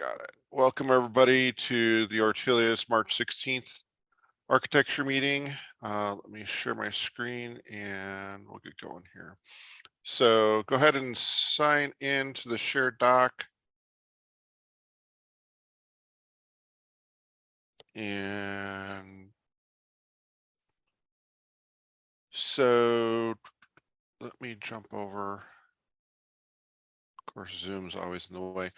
Got it. Welcome everybody to the Ortelius March 16th architecture meeting. Let me share my screen and we'll get going here. So go ahead and sign in to the shared doc. And so let me jump over. Of course, Zoom's always in the way.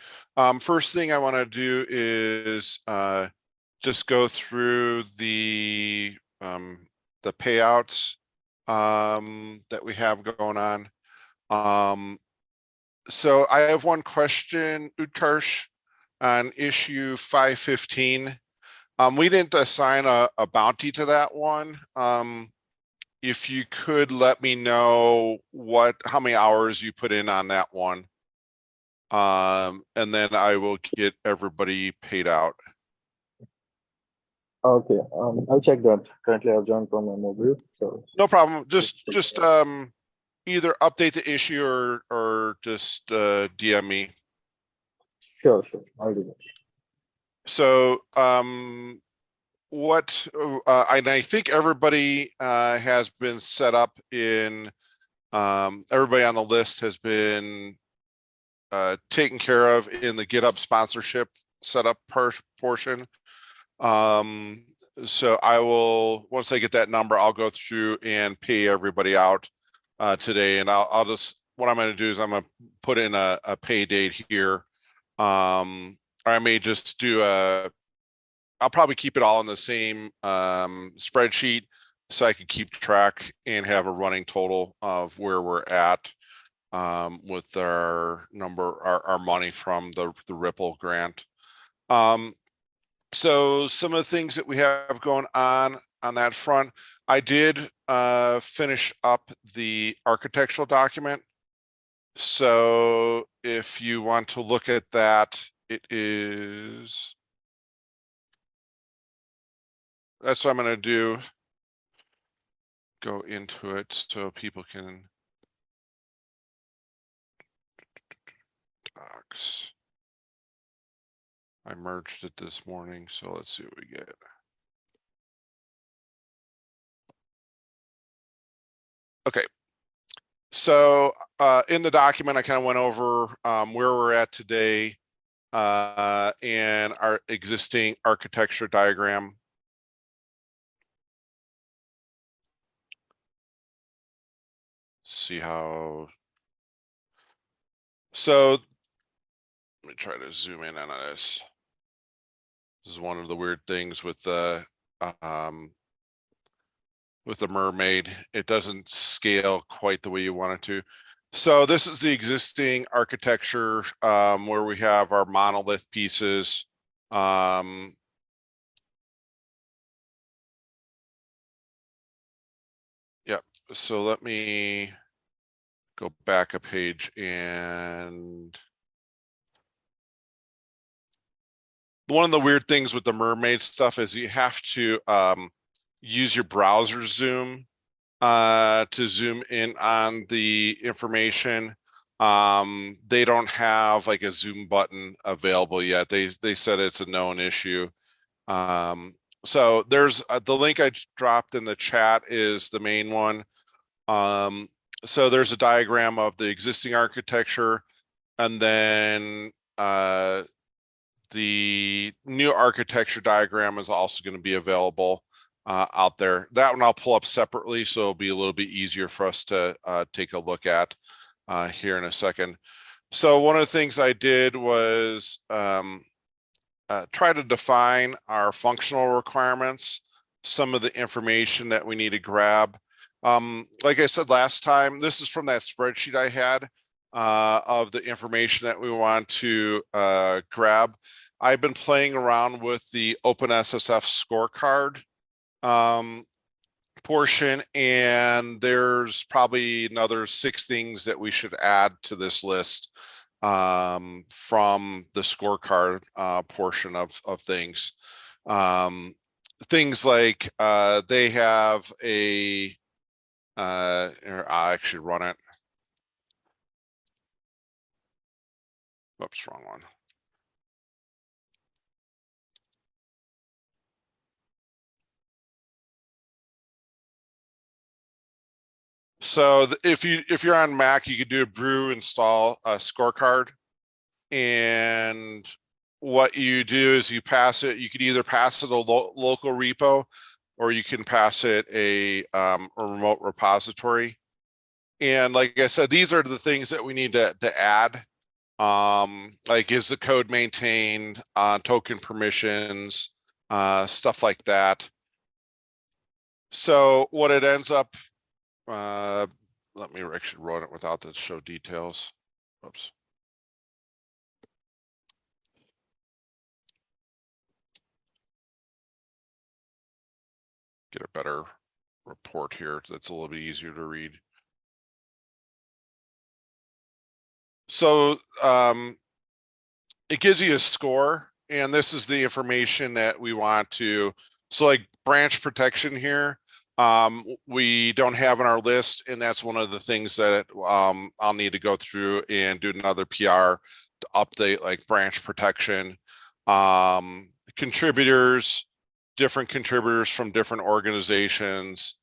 First thing I want to do is just go through the payouts that we have going on. So I have one question, Utkarsh, on issue 515. We didn't assign a bounty to that one. If you could let me know how many hours you put in on that one. And then I will get everybody paid out. Okay, I'll check that. Currently, I've joined from my mobile, so no problem. Just either update the issue or just DM me. Sure, I'll do that. So what and I think everybody has been set up in everybody on the list has been taken care of in the GitHub sponsorship setup portion. So I will, once I get that number, I'll go through and pay everybody out today. And I'll just, what I'm going to do is I'm going to put in a pay date here. Or I may just do I'll probably keep it all in the same spreadsheet so I can keep track and have a running total of where we're at with our our money from the Ripple grant. So some of the things that we have going on that front, I did finish up the architectural document. So if you want to look at that, that's what I'm going to do. Go into it so people can docs. I merged it this morning, so let's see what we get. Okay. So in the document, I kind of went over where we're at today and our existing architecture diagram. See how. So let me try to zoom in on this. This is one of the weird things with the mermaid. It doesn't scale quite the way you want it to. So this is the existing architecture where we have our monolith pieces. Yep. So let me go back a page, and one of the weird things with the mermaid stuff is you have to use your browser zoom to zoom in on the information. They don't have like a zoom button available yet. They said it's a known issue. So there's the link I dropped in the chat is the main one. So there's a diagram of the existing architecture, and then the new architecture diagram is also going to be available out there. That one I'll pull up separately, so it'll be a little bit easier for us to take a look at here in a second. So one of the things I did was try to define our functional requirements, some of the information that we need to grab. Like I said last time, this is from that spreadsheet I had of the information that we want to grab. I've been playing around with the OpenSSF scorecard portion, and there's probably another 6 things that we should add to this list from the scorecard portion of things. Things like they have a I'll actually run it. Oops, wrong one. So if you're on Mac, you could do a brew install a scorecard, and what you do is you pass it. You could either pass it a local repo, or you can pass it a remote repository. And like I said, these are the things that we need to add. Like, is the code maintained, token permissions, stuff like that. So what it ends up, let me actually run it without the show details. Oops. Get a better report here that's a little bit easier to read. So it gives you a score, and this is the information that we want to, so like branch protection here, we don't have in our list, and that's one of the things that I'll need to go through and do another PR to update, like branch protection, contributors, different contributors from different organizations,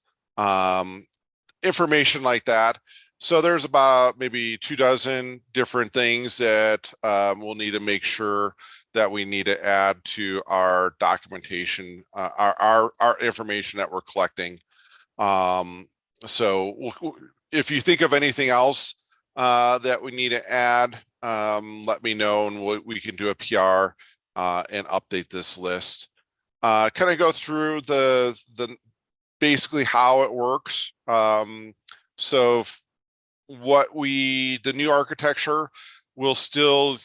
information like that. So there's about maybe 24 different things that we'll need to make sure that we need to add to our documentation, our information that we're collecting. So if you think of anything else that we need to add, let me know, and we can do a PR and update this list. Kind of go through the basically how it works. So the new architecture will still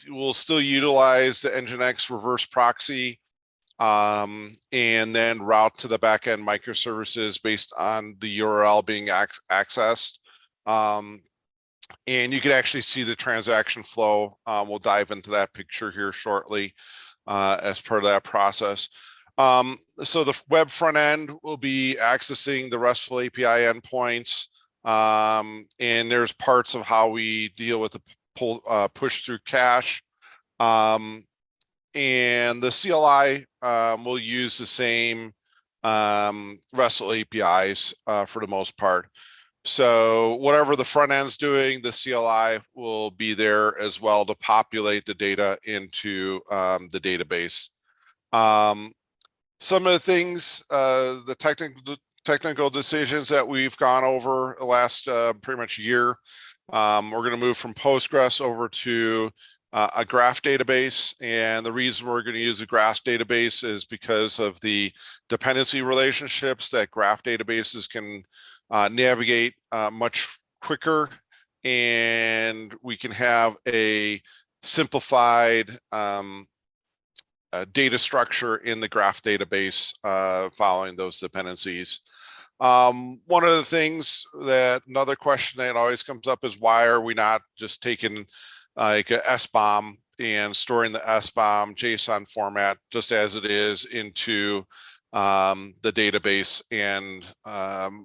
utilize the Nginx reverse proxy, and then route to the backend microservices based on the URL being accessed. And you can actually see the transaction flow. We'll dive into that picture here shortly as part of that process. So the web front end will be accessing the RESTful API endpoints. And there's parts of how we deal with the push through cache. And the CLI will use the same RESTful APIs for the most part. So whatever the front end's doing, the CLI will be there as well to populate the data into the database. Some of the things, the technical decisions that we've gone over the last pretty much year, we're going to move from Postgres over to a graph database. And the reason we're going to use a graph database is because of the dependency relationships that graph databases can navigate much quicker, and we can have a simplified data structure in the graph database following those dependencies. One of the things another question that always comes up is, why are we not just taking like a SBOM and storing the SBOM JSON format just as it is into the database? And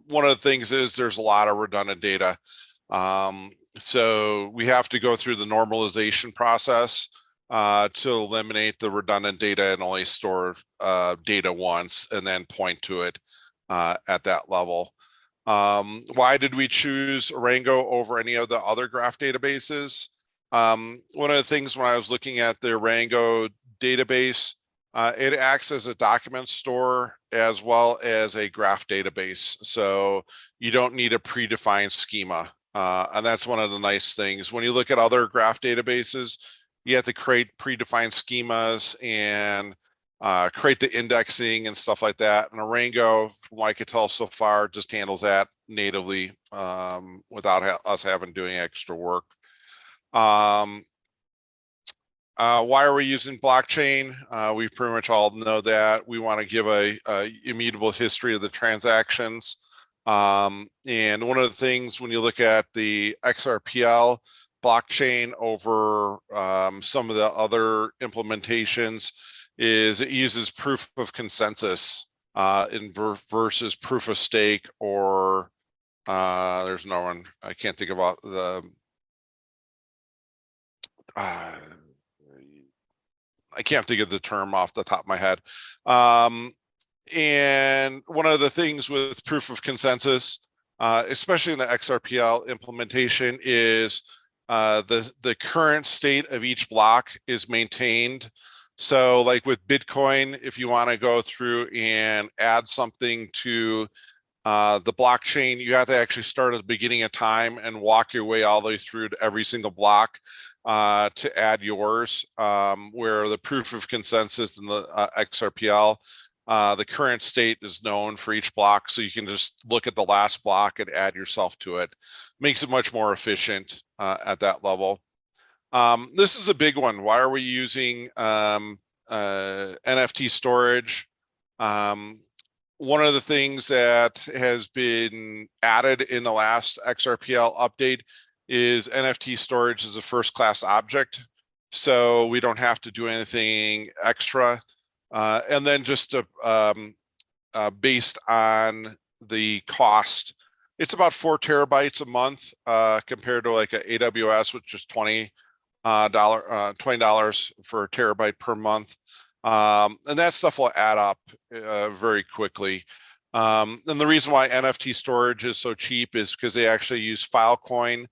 one of the things is there's a lot of redundant data. So we have to go through the normalization process to eliminate the redundant data and only store data once and then point to it at that level. Why did we choose Rango over any of the other graph databases? One of the things when I was looking at the Rango database, it acts as a document store as well as a graph database. So you don't need a predefined schema. And that's one of the nice things. When you look at other graph databases, you have to create predefined schemas and create the indexing and stuff like that. And Rango, from what I could tell so far, just handles that natively without us having doing extra work. Why are we using blockchain? We pretty much all know that we want to give a immutable history of the transactions. And one of the things when you look at the XRPL blockchain over some of the other implementations is it uses proof of consensus versus proof of stake, or there's no one, I can't think about the I can't think of the term off the top of my head. And one of the things with proof of consensus especially in the XRPL implementation, is the current state of each block is maintained. So like with Bitcoin, if you want to go through and add something to the blockchain, you have to actually start at the beginning of time and walk your way all the way through to every single block to add yours, where the proof of consensus in the XRPL, the current state is known for each block, so you can just look at the last block and add yourself to it. Makes it much more efficient at that level. This is a big one. Why are we using NFT storage? One of the things that has been added in the last XRPL update is NFT storage as a first class object. So we don't have to do anything extra. And then just based on the cost, it's about 4 terabytes a month compared to like a AWS, which is $20 for a terabyte per month. And that stuff will add up very quickly. And the reason why NFT storage is so cheap is because they actually use Filecoin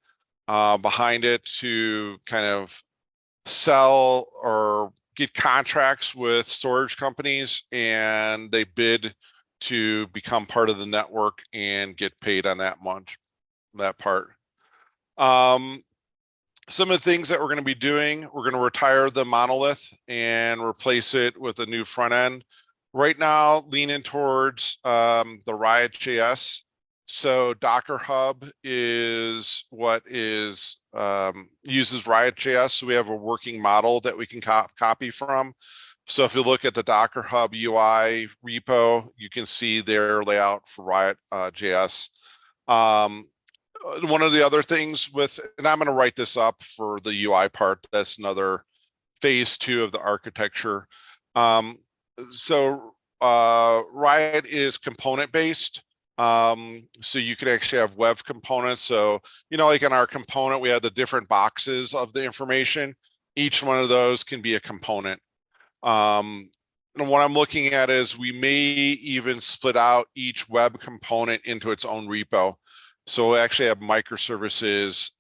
behind it to kind of sell or get contracts with storage companies, and they bid to become part of the network and get paid on that part. Some of the things that we're going to be doing, we're going to retire the monolith and replace it with a new front end. Right now, leaning towards the Riot.js. So Docker Hub is what is uses Riot.js. So we have a working model that we can copy from. So if you look at the Docker Hub UI repo, you can see their layout for Riot.js. One of the other things with, and I'm going to write this up for the UI part, that's another phase 2 of the architecture. So Riot is component based. So you can actually have web components. So, like in our component, we have the different boxes of the information. Each one of those can be a component. And what I'm looking at is we may even split out each web component into its own repo. So we'll actually have microservices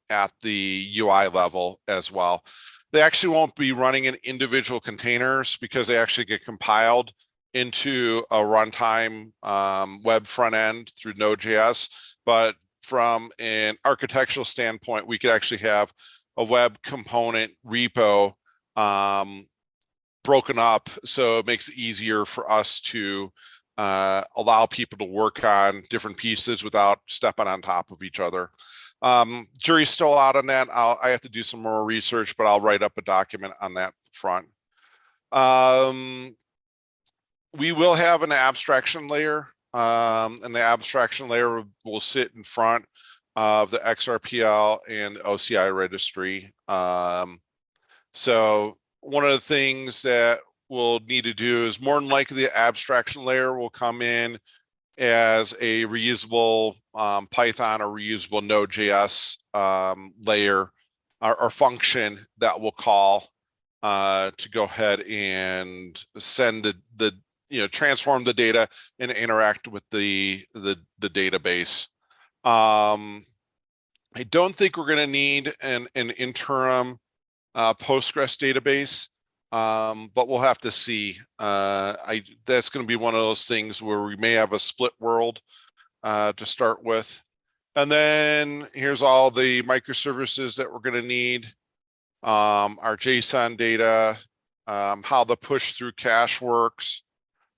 at the UI level as well. They actually won't be running in individual containers because they actually get compiled into a runtime web front end through Node.js. But from an architectural standpoint, we could actually have a web component repo broken up, so it makes it easier for us to allow people to work on different pieces without stepping on top of each other. Jury's still out on that. I have to do some more research, but I'll write up a document on that front. We will have an abstraction layer, and the abstraction layer will sit in front of the XRPL and OCI registry. So one of the things that we'll need to do is more than likely the abstraction layer will come in as a reusable Python or reusable Node.js layer or function that we'll call to go ahead and send transform the data and interact with the database. I don't think we're going to need an interim Postgres database, but we'll have to see. That's going to be one of those things where we may have a split world to start with. And then here's all the microservices that we're going to need. Our JSON data, how the push through cache works,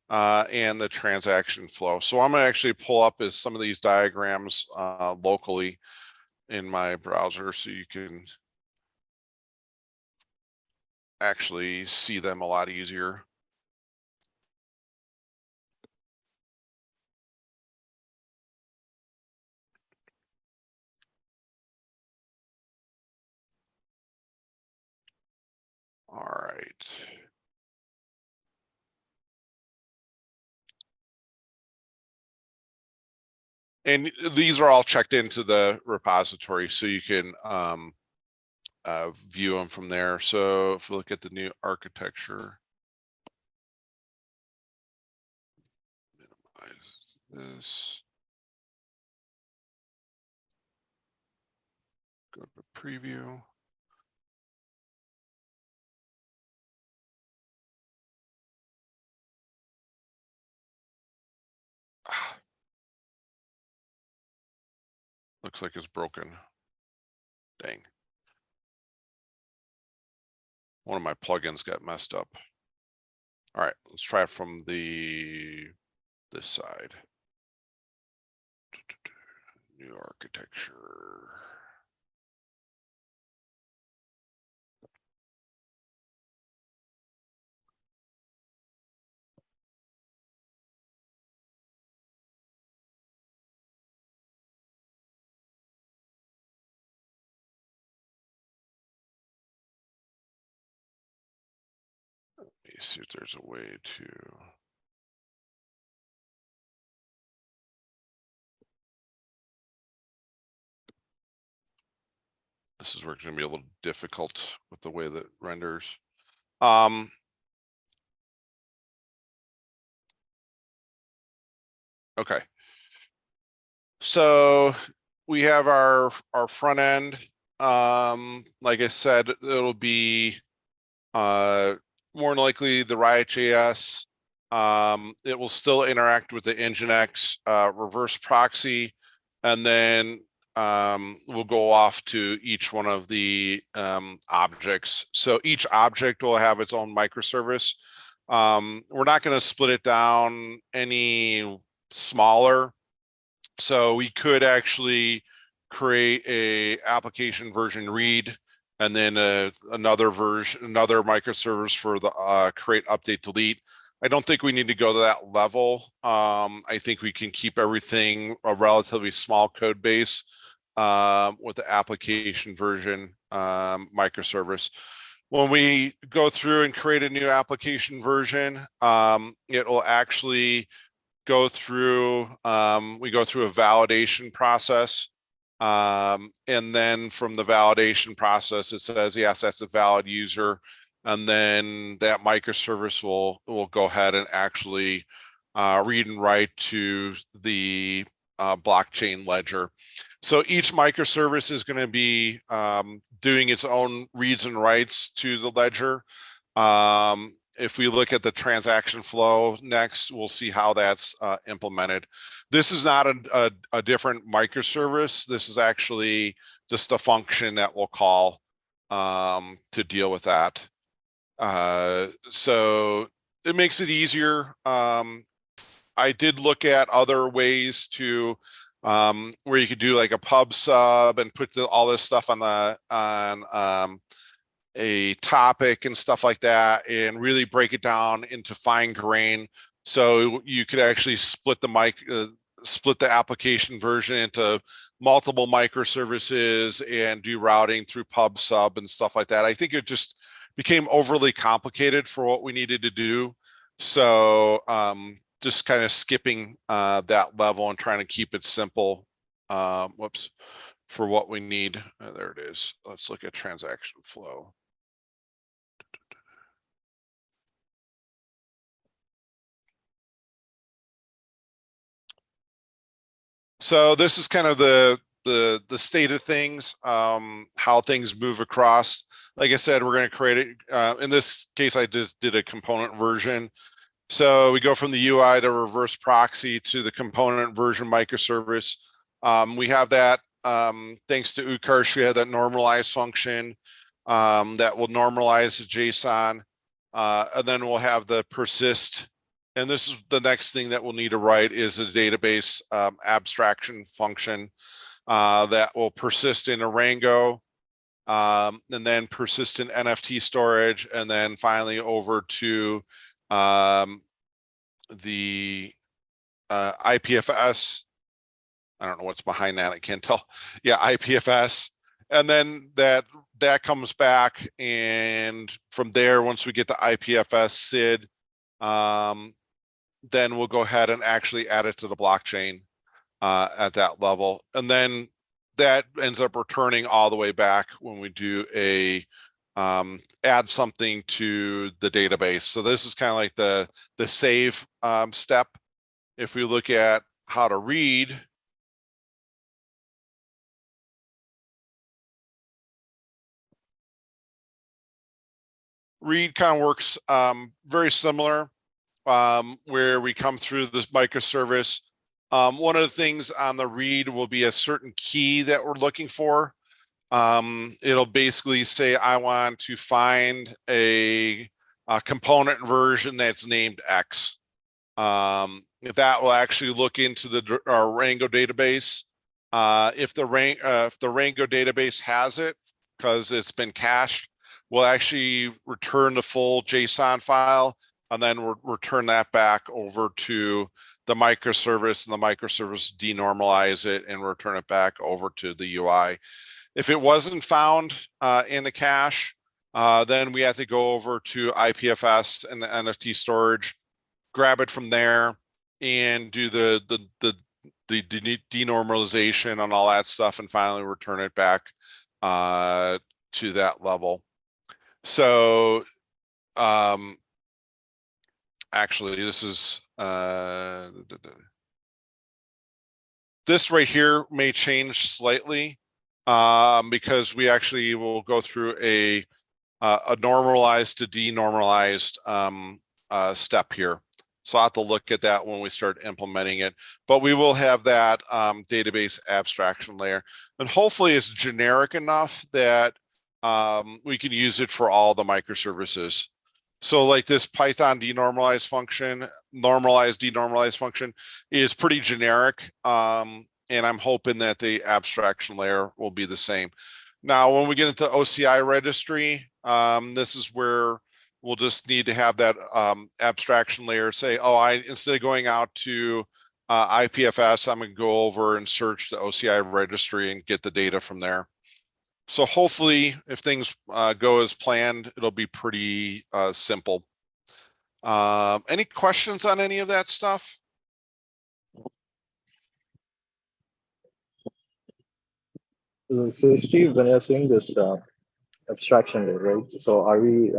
and the transaction flow. So I'm going to actually pull up some of these diagrams locally in my browser so you can actually see them a lot easier. All right. And these are all checked into the repository, so you can view them from there. So if we look at the new architecture, minimize this. Go to preview. Looks like it's broken. Dang. One of my plugins got messed up. All right, let's try it from this side. New architecture. Let me see if there's a way to. This is where it's going to be a little difficult with the way that renders. Okay. So we have our front end. Like I said, it'll be more than likely the Riot.js. It will still interact with the Nginx reverse proxy, and then we'll go off to each one of the objects. So each object will have its own microservice. We're not going to split it down any smaller. So we could actually create a application version read and then another microservice for the create, update, delete. I don't think we need to go to that level. I think we can keep everything a relatively small code base with the application version microservice. When we go through and create a new application version, it will actually go through, we go through a validation process. And then from the validation process, it says, yes, that's a valid user. And then that microservice will go ahead and actually read and write to the blockchain ledger. So each microservice is going to be doing its own reads and writes to the ledger. If we look at the transaction flow next, we'll see how that's implemented. This is not a different microservice. This is actually just a function that we'll call to deal with that. So it makes it easier. I did look at other ways to where you could do like a pub sub and put all this stuff on a topic and stuff like that, and really break it down into fine grain. So you could actually split the application version into multiple microservices and do routing through pub sub and stuff like that. I think it just became overly complicated for what we needed to do. So just kind of skipping that level and trying to keep it simple. Whoops. For what we need. There it is. Let's look at transaction flow. So this is kind of the state of things, how things move across. Like I said, we're going to create it. In this case, I just did a component version. So we go from the UI to reverse proxy to the component version microservice. We have that thanks to Utkarsh. We have that normalize function that will normalize the JSON, and then we'll have the persist. And this is the next thing that we'll need to write is a database abstraction function that will persist in Arango, and then persist in NFT storage, and then finally over to the IPFS. I don't know what's behind that. I can't tell. Yeah, IPFS. And then that comes back. And from there, once we get the IPFS SID, then we'll go ahead and actually add it to the blockchain at that level. And then that ends up returning all the way back when we do a add something to the database. So this is kind of like the save step. If we look at how to read, read kind of works very similar, where we come through this microservice. One of the things on the read will be a certain key that we're looking for. It'll basically say, I want to find a component version that's named X. That will actually look into our Rango database. If the Rango database has it, because it's been cached, we'll actually return the full JSON file, and then we'll return that back over to the microservice, and the microservice denormalize it and return it back over to the UI. If it wasn't found in the cache, then we have to go over to IPFS and the NFT storage, grab it from there, and do the denormalization on all that stuff, and finally return it back to that level. So actually, this is this right here may change slightly, because we actually will go through a normalized to denormalized step here. So I'll have to look at that when we start implementing it, but we will have that database abstraction layer, and hopefully it's generic enough that we can use it for all the microservices. So like this Python denormalize function, normalized denormalize function is pretty generic. And I'm hoping that the abstraction layer will be the same. Now, when we get into OCI registry, this is where we'll just need to have that abstraction layer say, oh, instead of going out to IPFS, I'm going to go over and search the OCI registry and get the data from there. So hopefully, if things go as planned, it'll be pretty simple. Any questions on any of that stuff? So Steve, when you're saying this abstraction layer, right? So are we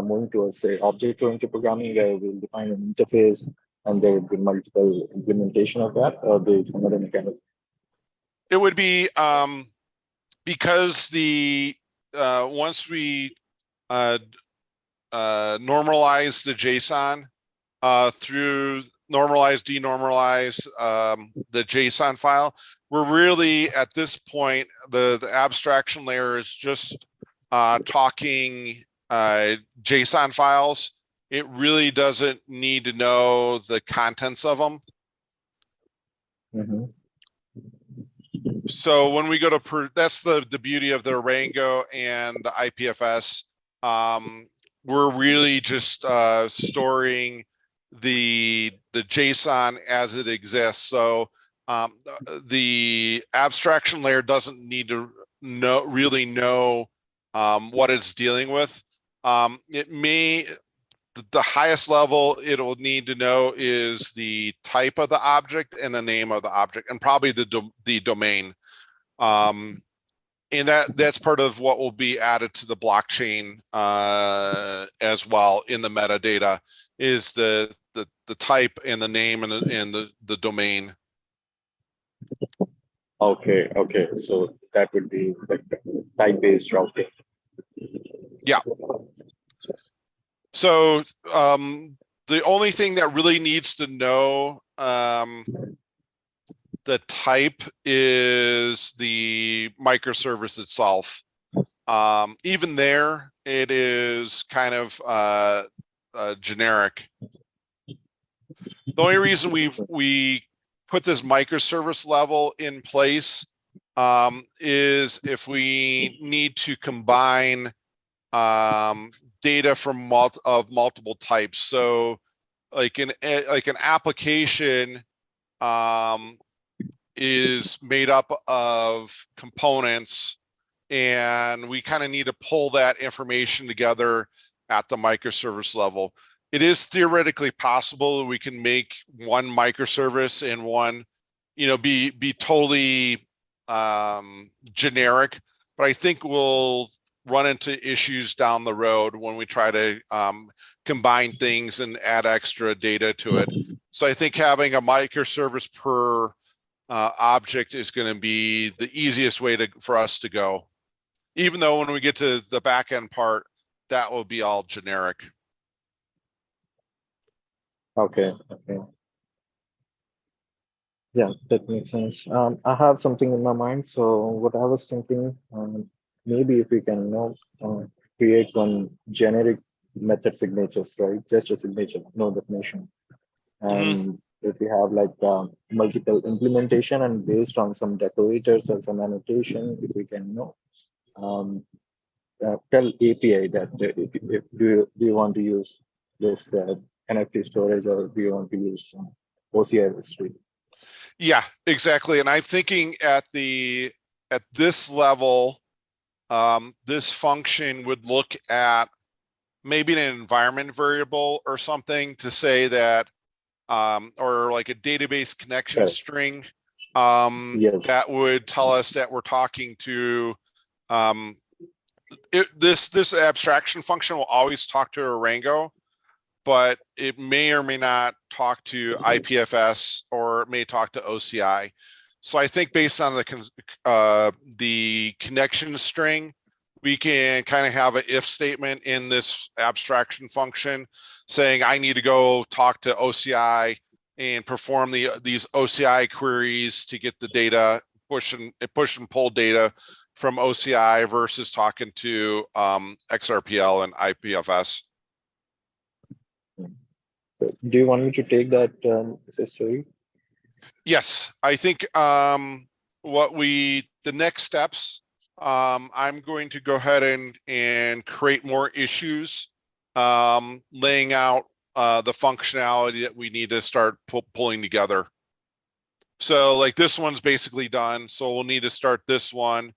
moving towards, say, object-oriented programming where we'll define an interface and there will be multiple implementation of that, or there is some other mechanism? It would be because once we normalize the JSON through normalize, denormalize the JSON file, we're really at this point, the abstraction layer is just talking JSON files. It really doesn't need to know the contents of them. Mm-hmm. So when we go to that's the beauty of the Rango and the IPFS. We're really just storing the JSON as it exists. So the abstraction layer doesn't need to really know what it's dealing with. It may, the highest level it'll need to know is the type of the object and the name of the object, and probably the domain. And that's part of what will be added to the blockchain as well in the metadata, is the type and the name and the domain. Okay. So that would be like type-based routing. Yeah. So the only thing that really needs to know the type is the microservice itself. Even there, it is kind of generic. The only reason we put this microservice level in place is if we need to combine data from multiple types. So like an application is made up of components, and we kind of need to pull that information together at the microservice level. It is theoretically possible that we can make one microservice and one, be totally generic, but I think we'll run into issues down the road when we try to combine things and add extra data to it. So I think having a microservice per object is going to be the easiest way for us to go. Even though when we get to the back end part, that will be all generic. Okay. Okay. Yeah, that makes sense. I have something in my mind. So what I was thinking, maybe if we can, create one generic method signatures, right? Just a signature, no definition. Mhm. And if we have like multiple implementation and based on some decorators or some annotation, if we can, um, tell API that if do you want to use this NFT storage or do you want to use OCI registry? Yeah, exactly. And I'm thinking at this level, this function would look at maybe an environment variable or something to say that, or like a database connection Correct. string, Yes. that would tell us that we're talking to, um, this abstraction function will always talk to a Rango, but it may or may not talk to IPFS or it may talk to OCI. So I think based on the connection string, we can kind of have an if statement in this abstraction function saying I need to go talk to OCI and perform these OCI queries to get the data, push and pull data from OCI versus talking to XRPL and IPFS. So do you want me to take that story? Yes, I think the next steps, I'm going to go ahead and create more issues, laying out the functionality that we need to start pulling together. So like this one's basically done. So we'll need to start this one.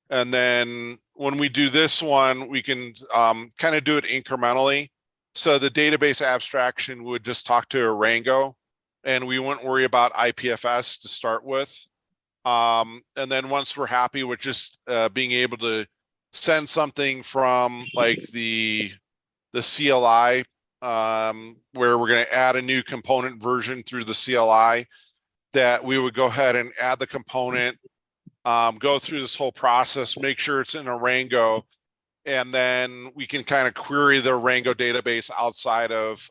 And then when we do this one, we can kind of do it incrementally. So the database abstraction would just talk to a Rango and we wouldn't worry about IPFS to start with. And then once we're happy with just being able to send something from like the CLI, where we're going to add a new component version through the CLI, that we would go ahead and add the component, go through this whole process, make sure it's in a Rango, and then we can kind of query the Rango database outside of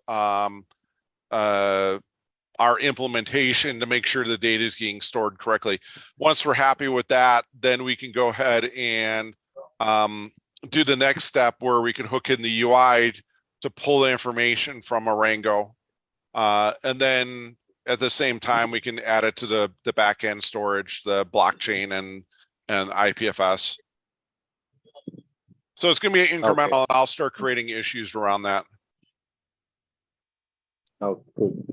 our implementation to make sure the data is getting stored correctly. Once we're happy with that, then we can go ahead and do the next step where we can hook in the UI to pull the information from a Rango. And then at the same time, we can add it to the backend storage, the blockchain and IPFS. So it's going to be incremental, Okay. and I'll start creating issues around that. Oh, cool.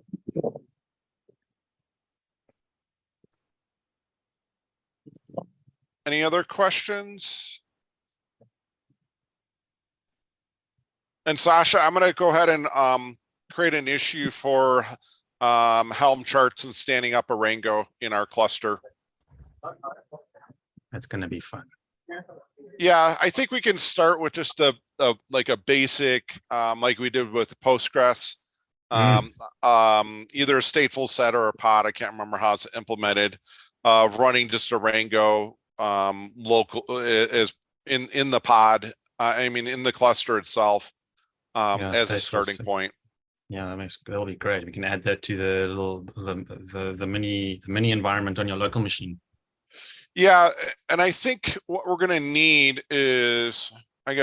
Any other questions? And Sasha, I'm going to go ahead and create an issue for Helm charts and standing up a Rango in our cluster. That's going to be fun. Yeah, I think we can start with just like a basic, like we did with Postgres, either a stateful set or a pod. I can't remember how it's implemented. Running just a Rango local is in the pod. I mean, in the cluster itself, as a starting point. Yeah, that'll be great. We can add that to the little the mini environment on your local machine. Yeah, and I think what we're gonna need is I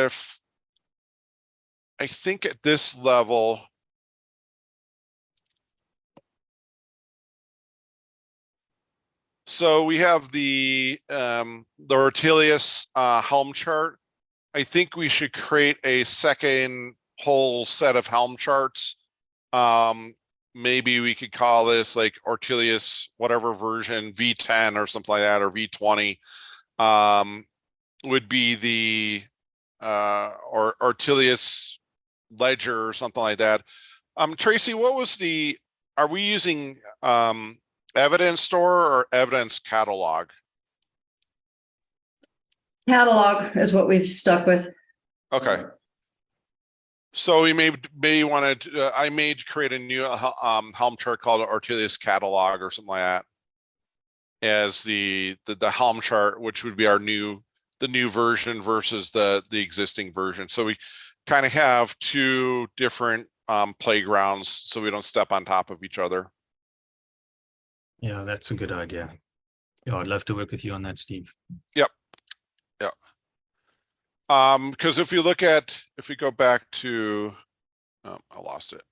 think at this level, so we have the Ortelius Helm chart. I think we should create a second whole set of Helm charts. Maybe we could call this like Ortelius, whatever version, V10 or something like that, or V20, would be the or Ortelius ledger or something like that. Tracy, what was are we using evidence store or evidence catalog? Catalog is what we've stuck with. Okay. So we may want to, I may create a new Helm chart called Ortelius catalog or something like that as the Helm chart, which would be the new version versus the existing version. So we kind of have two different playgrounds so we don't step on top of each other. Yeah, that's a good idea. Yeah, I'd love to work with you on that, Steve. Because if we go back to, I lost it.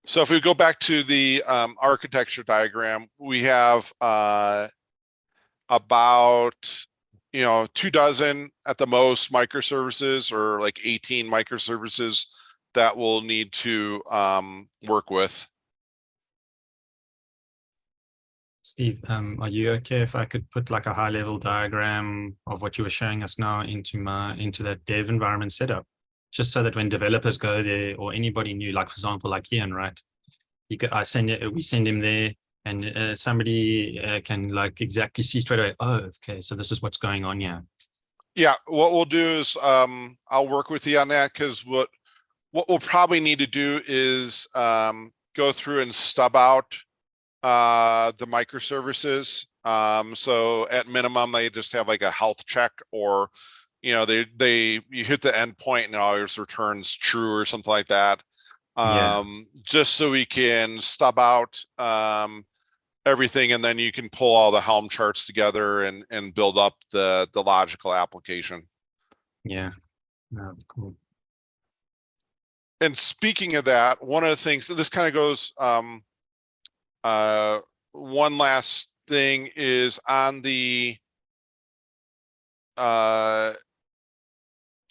So if we go back to the architecture diagram, we have about 24 at the most microservices, or like 18 microservices that we'll need to work with. Steve, are you okay if I could put like a high level diagram of what you were showing us now into that dev environment setup? Just so that when developers go there, or anybody new, like for example, like Ian, right? We send him there, and somebody can like exactly see straight away, oh, okay, so this is what's going on here. Yeah, what we'll do is I'll work with you on that, because what we'll probably need to do is go through and stub out the microservices. So at minimum, they just have like a health check, or you hit the endpoint and always returns true or something like that. Just so we can stub out everything, and then you can pull all the Helm charts together and build up the logical application. Yeah, cool. And speaking of that, one of the things, this kind of goes, one last thing is on the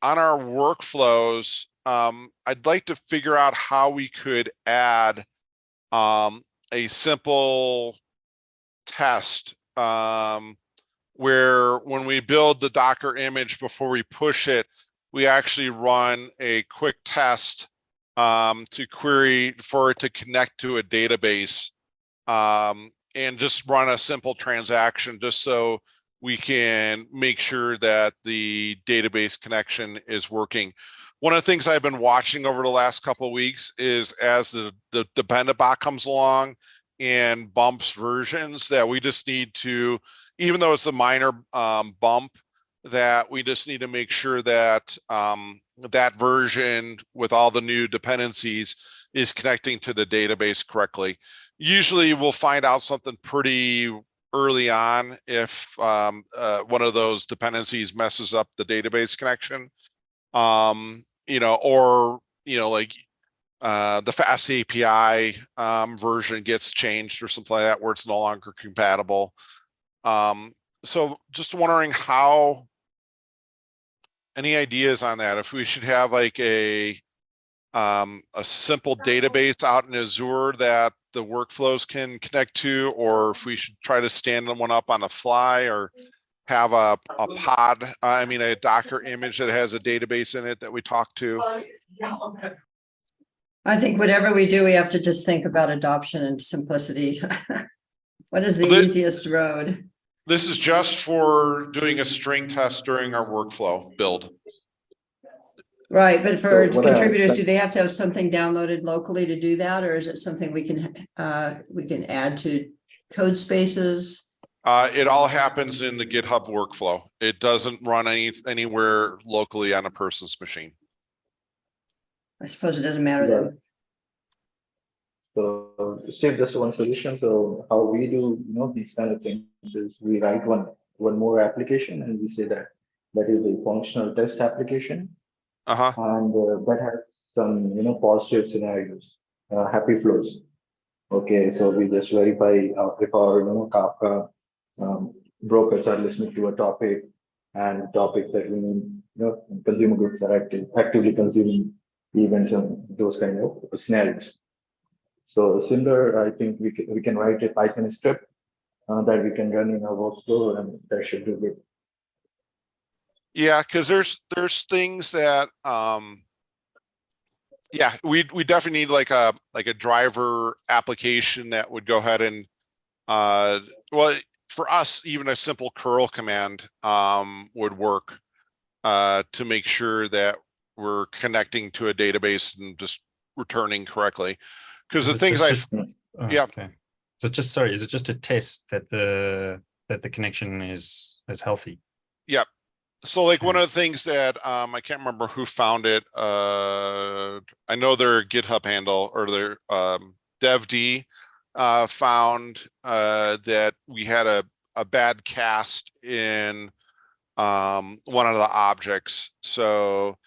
on our workflows. I'd like to figure out how we could add a simple test where when we build the Docker image, before we push it, we actually run a quick test to query for it to connect to a database, and just run a simple transaction, just so we can make sure that the database connection is working. One of the things I've been watching over the last couple of weeks is, as the dependabot comes along and bumps versions, that we just need to, even though it's a minor bump, that we just need to make sure that that version with all the new dependencies is connecting to the database correctly. Usually we'll find out something pretty early on if one of those dependencies messes up the database connection. Like the fast API version gets changed or something like that, where it's no longer compatible. So just wondering any ideas on that, if we should have like a simple database out in Azure that the workflows can connect to, or if we should try to stand one up on the fly, or have a pod, a Docker image that has a database in it that we talk to. I think whatever we do, we have to just think about adoption and simplicity. What is the easiest road? This is just for doing a string test during our workflow build. Right, but for contributors, do they have to have something downloaded locally to do that, or is it something we can add to code spaces? It all happens in the GitHub workflow. It doesn't run anywhere locally on a person's machine. I suppose it doesn't matter then. So Steve, just one solution. So how we do these kind of things is we write one more application, and we say that is a functional test application. And that has some positive scenarios, happy flows. Okay, so we just verify if our Kafka brokers are listening to a topic, and topics that we consumer groups are actively consuming events and those kind of scenarios. So similar, I think we can write a Python script that we can run in our workflow, and that should do good. Yeah, because there's things that we definitely need like a driver application that would go ahead and for us, even a simple curl command would work to make sure that we're connecting to a database and just returning correctly. Because the things okay. So is it just a test that the connection is healthy? Yep. So like one Okay. of the things that I can't remember who found it. I know their GitHub handle or their devd found that we had a bad cast in one of the objects. So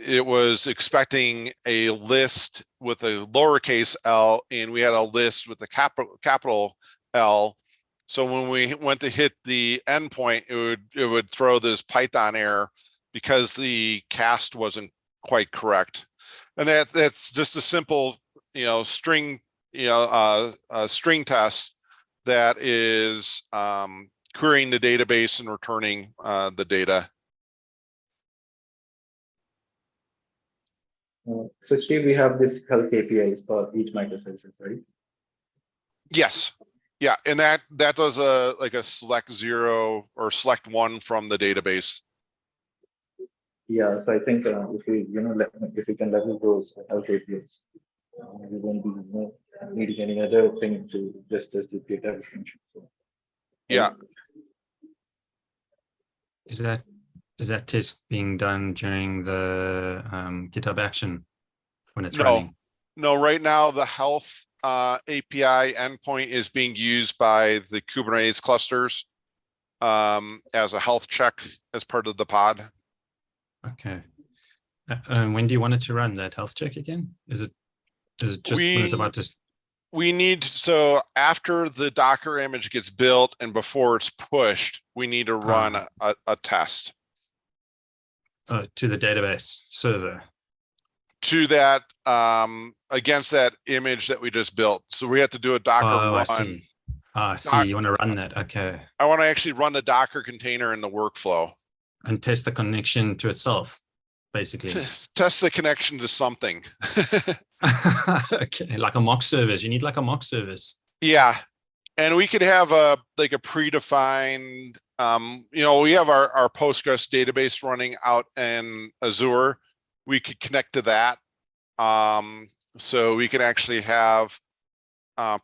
it was expecting a list with a lowercase l, and we had a list with a capital L. So when we went to hit the endpoint, it would throw this Python error because the cast wasn't quite correct. And that's just a simple, string, string test that is querying the database and returning the data. So Steve, we have this health APIs for each microservices, right? Yes. Yeah. And that does like a select 0 or select 1 from the database. Yeah, so I think if we, if we can leverage those health APIs, we won't be needing any other thing to just the data extension. So, Yeah. Is that test being done during the GitHub action when it's running? No, right now the health API endpoint is being used by the Kubernetes clusters as a health check as part of the pod. Okay. When do you want it to run that health check again? Is it just when it's about to? We need, so after the Docker image gets built and before it's pushed, we need to run a test. To the database server. To that, against that image that we just built. So we have to do a Docker run. I see. You want to run that. Okay. I want to actually run the Docker container in the workflow. And test the connection to itself, basically. Test the connection to something. Okay, like a mock service. You need like a mock service. Yeah. And we could have a predefined, we have our Postgres database running out in Azure. We could connect to that. So we can actually have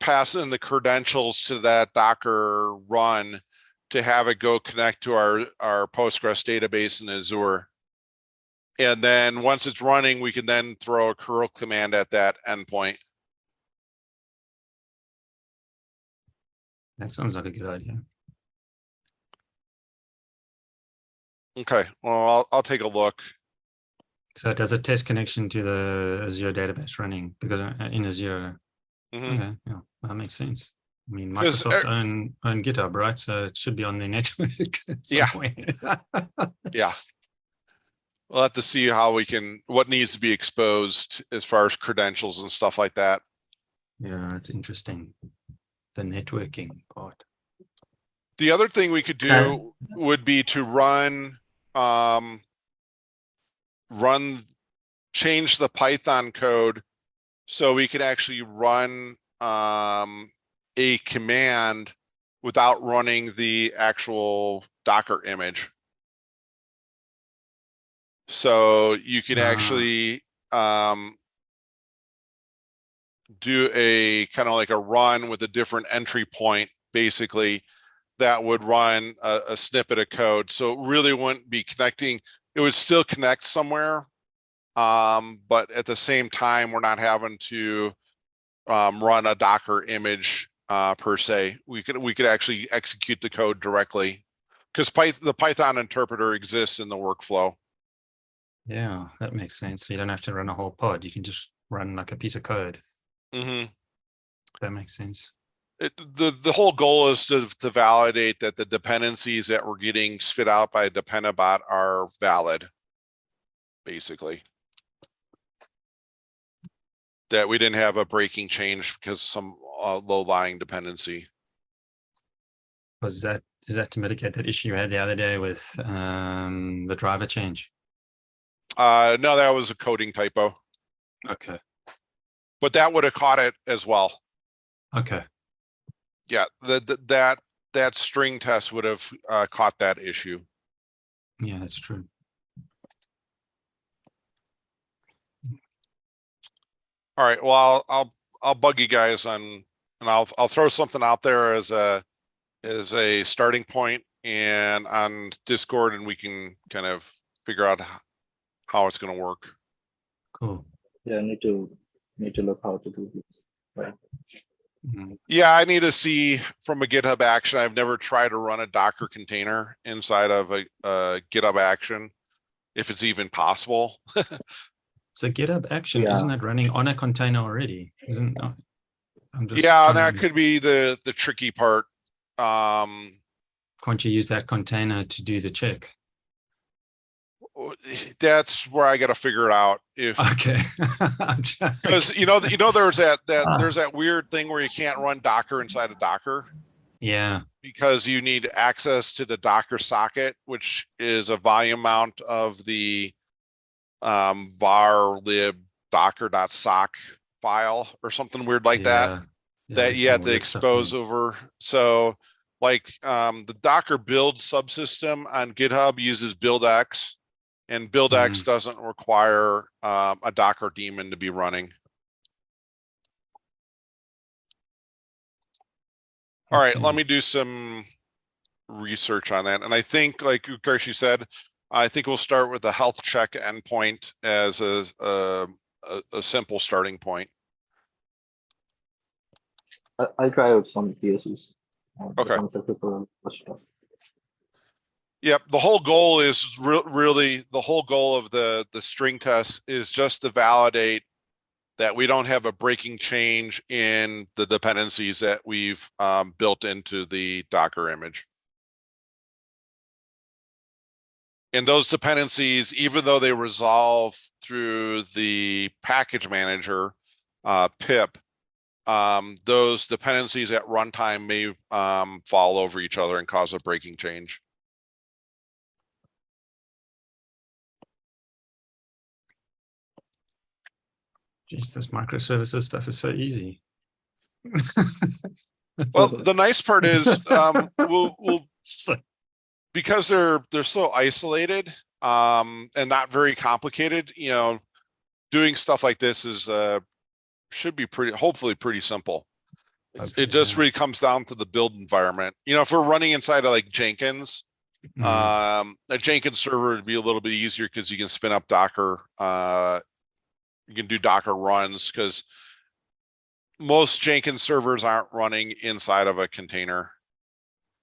pass in the credentials to that Docker run to have it go connect to our Postgres database in Azure. And then once it's running, we can then throw a curl command at that endpoint. That sounds like a good idea. Okay, well, I'll take a look. So does it test connection to the Azure database running? Because in Azure, okay, yeah, that makes sense. I mean, Microsoft own GitHub, right? So it should be on their network. Yeah. Yeah. We'll have to see how what needs to be exposed as far as credentials and stuff like that. Yeah, it's interesting. The networking part. The other thing we could do would be to change the Python code so we could actually run a command without running the actual Docker image. So you can actually do a kind of like a run with a different entry point, basically, that would run a snippet of code. So it really wouldn't be connecting. It would still connect somewhere. But at the same time, we're not having to run a Docker image per se. We could actually execute the code directly because the Python interpreter exists in the workflow. Yeah, that makes sense. So you don't have to run a whole pod. You can just run like a piece of code. That makes sense. The whole goal is to validate that the dependencies that we're getting spit out by Dependabot are valid, basically. That we didn't have a breaking change because some low-lying dependency. Is that to mitigate that issue you had the other day with the driver change? No, that was a coding typo. Okay. But that would have caught it as well. Okay. Yeah, that string test would have caught that issue. Yeah, that's true. All right. Well, I'll bug you guys on, and I'll throw something out there as a starting point and on Discord, and we can kind of figure out how it's going to work. Cool. Yeah, I need to look how to do this. Right. Mhm. Yeah, I need to see from a GitHub action. I've never tried to run a Docker container inside of a GitHub action, if it's even possible. So GitHub action, Yeah. isn't that running on a container already? Isn't I'm just Yeah, trying that to- could be the tricky part. Can't you use that container to do the check? That's where I got to figure it out. If Okay. I'm just- because there's that weird thing where you can't run Docker inside of Docker yeah. because you need access to the Docker socket, which is a volume mount of the var lib docker.sock file or something weird like that Yeah, that there's you some have to weird stuff expose there. over. So like the Docker build subsystem on GitHub uses buildx, and buildx doesn't require a Docker daemon to be running. All right, let Okay. me do some research on that. And I think, like Ukarshi said, I think we'll start with the health check endpoint as a simple starting point. I'll try out some PSUs. Okay. Unsuccessful stuff. Yep. The whole goal is really the whole goal of the string test is just to validate that we don't have a breaking change in the dependencies that we've built into the Docker image. And those dependencies, even though they resolve through the package manager, pip, those dependencies at runtime may fall over each other and cause a breaking change. Jeez, this microservices stuff is so easy. Well, the nice part is we'll So- because they're so isolated and not very complicated, doing stuff like this is should be hopefully pretty simple. Hopefully, It just yeah. really comes down to the build environment. If we're running inside of like Jenkins, a Jenkins server would be a little bit easier because you can spin up Docker. You can do Docker runs because most Jenkins servers aren't running inside of a container.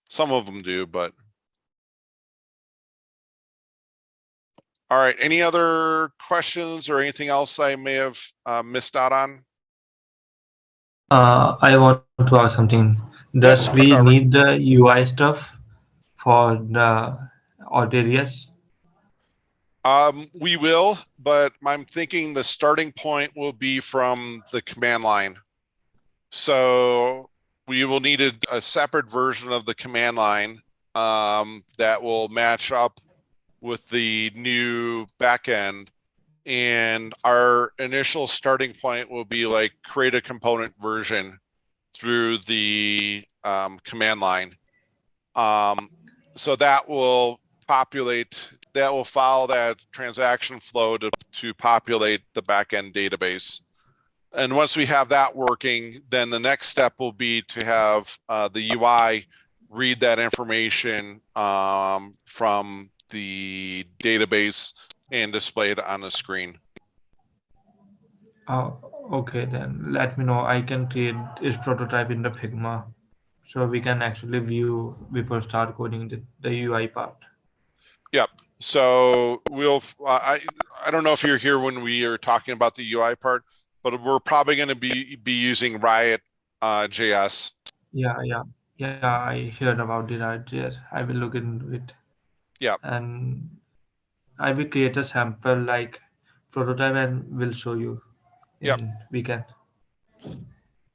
Some of them do, but. All right. Any other questions or anything else I may have missed out on? I want to ask something. Does Yes, we Robert. need the UI stuff for the Ortelius? We will, but I'm thinking the starting point will be from the command line. So we will need a separate version of the command line that will match up with the new backend. And our initial starting point will be like create a component version through the command line. So that will follow that transaction flow to populate the backend database. And once we have that working, then the next step will be to have the UI read that information from the database and display it on the screen. Oh, okay, then let me know. I can create this prototype in the Figma, so we can actually view before start coding the UI part. Yep. So I don't know if you're here when we are talking about the UI part, but we're probably going to be using Riot JS. Yeah. I heard about the JS. I will look into it. Yeah. And I will create a sample like prototype and will show you in weekend.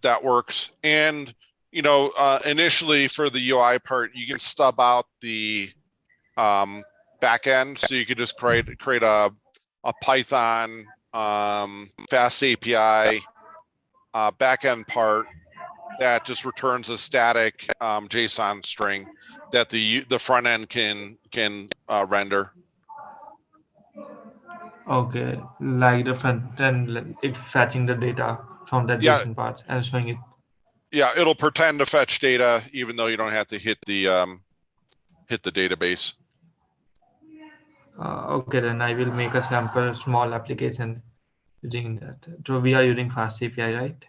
That works. And initially for the UI part, you can stub out the backend, so you could just create a Python fast API backend part that just returns a static JSON string that the front end can render. Okay, like the front end, it's fetching the data from that Yeah. JSON part and showing it. Yeah, it'll pretend to fetch data even though you don't have to hit the hit the database. Okay, then I will make a sample small application using that. So we are using Fast API, right?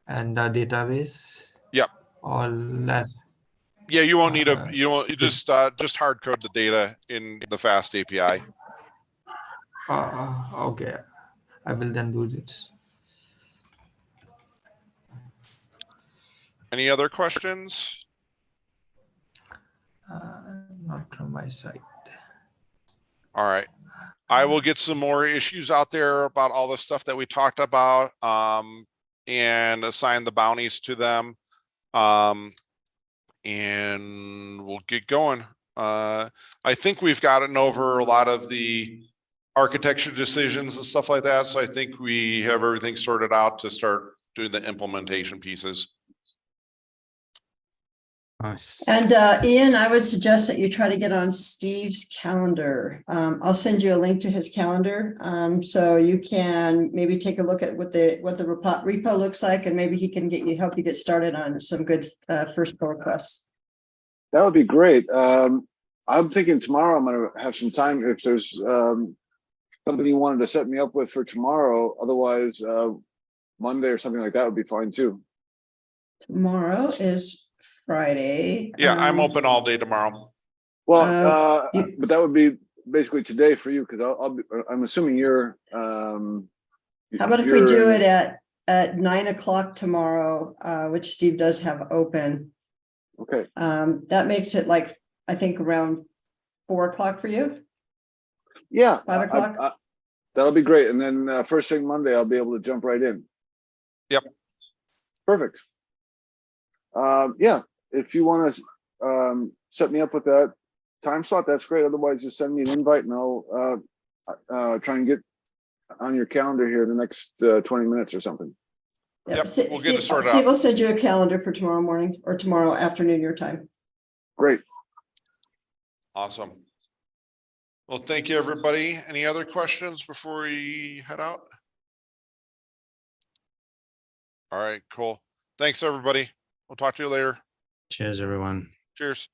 And the database. Yep. All that. Yeah, you won't need Uh, you just hard code the data in the Fast API. Okay, I will then do this. Any other questions? Not from my side. All right. I will get some more issues out there about all the stuff that we talked about, and assign the bounties to them. And we'll get going. I think we've gotten over a lot of the architecture decisions and stuff like that. So I think we have everything sorted out to start doing the implementation pieces. Nice. And Ian, I would suggest that you try to get on Steve's calendar. I'll send you a link to his calendar, so you can maybe take a look at what the repo looks like, and maybe he can help you get started on some good first pull requests. That would be great. I'm thinking tomorrow I'm going to have some time. If there's something you wanted to set me up with for tomorrow, otherwise Monday or something like that would be fine too. Tomorrow is Friday. Yeah, I'm open all day tomorrow. Well, but that would be basically today for you, because I'm assuming you're. How about if we do it at 9 o'clock tomorrow, which Steve does have open. Okay. That makes it like, I think around 4 o'clock for you. Yeah. 5 o'clock. That'll be great. And then first thing Monday, I'll be able to jump right in. Yep. Perfect. Yeah. If you want to set me up with that time slot, that's great. Otherwise, just send me an invite and I'll try and get on your calendar here in the next 20 minutes or something. Yep, we'll get it sorted out. Steve will send you a calendar for tomorrow morning or tomorrow afternoon, your time. Great. Awesome. Well, thank you, everybody. Any other questions before we head out? All right, cool. Thanks, everybody. We'll talk to you later. Cheers, everyone. Cheers.